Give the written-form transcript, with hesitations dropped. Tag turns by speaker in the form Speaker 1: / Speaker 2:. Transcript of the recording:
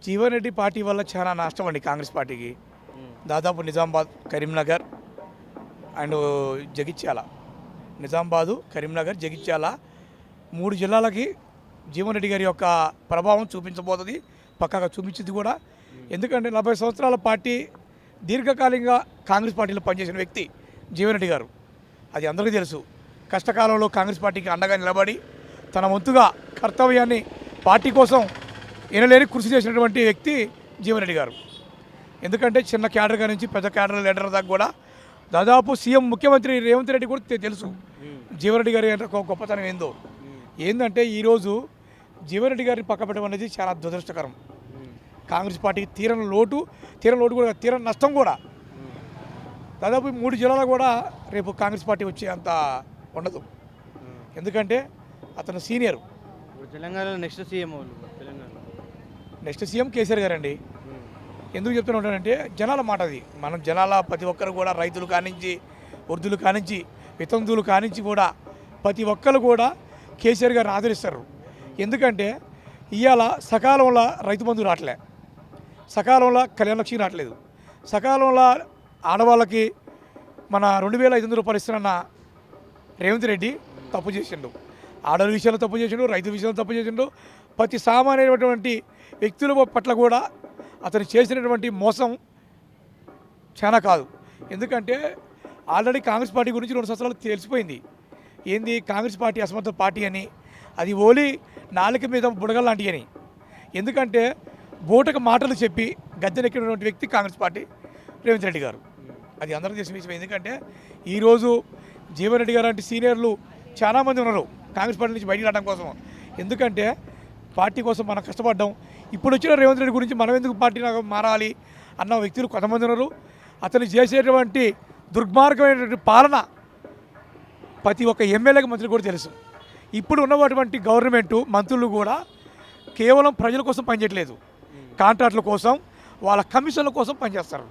Speaker 1: Jeevan Reddy party వల్ల చాలా నష్టం అండి కాంగ్రెస్ పార్టీకి. దాదాపు నిజామాబాద్, కరీంనగర్ అండ్ జగిత్యాల, నిజామాబాదు, కరీంనగర్, జగిత్యాల 3 జిల్లాలకి జీవన్ రెడ్డి గారి యొక్క ప్రభావం చూపించబోతుంది. పక్కాగా చూపించింది కూడా. ఎందుకంటే 40 సంవత్సరాల పార్టీ దీర్ఘకాలికంగా కాంగ్రెస్ పార్టీలో పనిచేసిన వ్యక్తి జీవన్ రెడ్డి గారు. అది అందరికీ తెలుసు. కష్టకాలంలో కాంగ్రెస్ పార్టీకి అండగా నిలబడి తన వంతుగా కర్తవ్యాన్ని పార్టీ కోసం ఎనలేని కృషి చేసినటువంటి వ్యక్తి జీవన్ రెడ్డి గారు. ఎందుకంటే చిన్న క్యాడర్ నుంచి పెద్ద క్యాడర్ లీడర్ దాకా కూడా దాదాపు సీఎం ముఖ్యమంత్రి రేవంత్ రెడ్డి కూడా తెలుసు జీవన్ రెడ్డి గారి గొప్పతనం ఏందంటే ఈరోజు జీవన్ రెడ్డి గారిని పక్కపెట్టడం అనేది చాలా దురదృష్టకరం. కాంగ్రెస్ పార్టీకి తీరని లోటు కూడా, తీరని నష్టం కూడా. దాదాపు 3 జిల్లాలు కూడా రేపు కాంగ్రెస్ పార్టీ వచ్చే అంత ఉండదు. ఎందుకంటే అతను సీనియర్.
Speaker 2: తెలంగాణలో
Speaker 1: నెక్స్ట్ సీఎం కేసీఆర్ గారండి. ఎందుకు చెప్తూనే ఉంటానంటే జనాల మాట అది. మనం జనాల ప్రతి ఒక్కరు కూడా, రైతులు కానించి, వృద్ధులు కానించి, వితంతువులు కానించి కూడా ప్రతి ఒక్కరు కూడా కేసీఆర్ గారిని ఆదరిస్తారు. ఎందుకంటే ఇవాళ సకాలంలో రైతు బంధు రావట్లే, సకాలంలో కళ్యాణ లక్ష్మి రావట్లేదు, సకాలంలో ఆడవాళ్ళకి మన 2500 రూపాయలు ఇస్తున్న రేవంత్ రెడ్డి తప్పు చేసిండు. ఆడవాళ్ళ విషయంలో తప్పు చేసిండు, రైతు విషయంలో తప్పు చేసిండు. ప్రతి సామాన్యమైనటువంటి వ్యక్తుల పట్ల కూడా అతను చేసినటువంటి మోసం చాలా కాదు. ఎందుకంటే ఆల్రెడీ కాంగ్రెస్ పార్టీ గురించి 2 సంవత్సరాలు తెలిసిపోయింది. ఏంది కాంగ్రెస్ పార్టీ అసమర్థ పార్టీ అని, అది ఓలీ నాలుక మీద బుడగలు లాంటి అని. ఎందుకంటే బోటకు మాటలు చెప్పి గద్దెనెక్కినటువంటి వ్యక్తి కాంగ్రెస్ పార్టీ రేవంత్ రెడ్డి గారు. అది అందరికీ తెలిసిన విషయం. ఎందుకంటే ఈరోజు జీవన్ రెడ్డి గారు లాంటి సీనియర్లు చాలామంది ఉన్నారు కాంగ్రెస్ పార్టీ నుంచి బయటికి రావడం కోసం. ఎందుకంటే పార్టీ కోసం మనం కష్టపడ్డాం. ఇప్పుడు వచ్చిన రేవంత్ రెడ్డి గురించి మనం ఎందుకు పార్టీ మారాలి అన్న వ్యక్తులు కొంతమంది ఉన్నారు. అతను చేసేటువంటి దుర్మార్గమైనటువంటి పాలన ప్రతి ఒక్క ఎమ్మెల్యేకి, మంత్రులు కూడా తెలుసు. ఇప్పుడు ఉన్నటువంటి గవర్నమెంటు మంత్రులు కూడా కేవలం ప్రజల కోసం పనిచేయట్లేదు, కాంట్రాక్టుల కోసం, వాళ్ళ కమిషన్ల కోసం పనిచేస్తారు.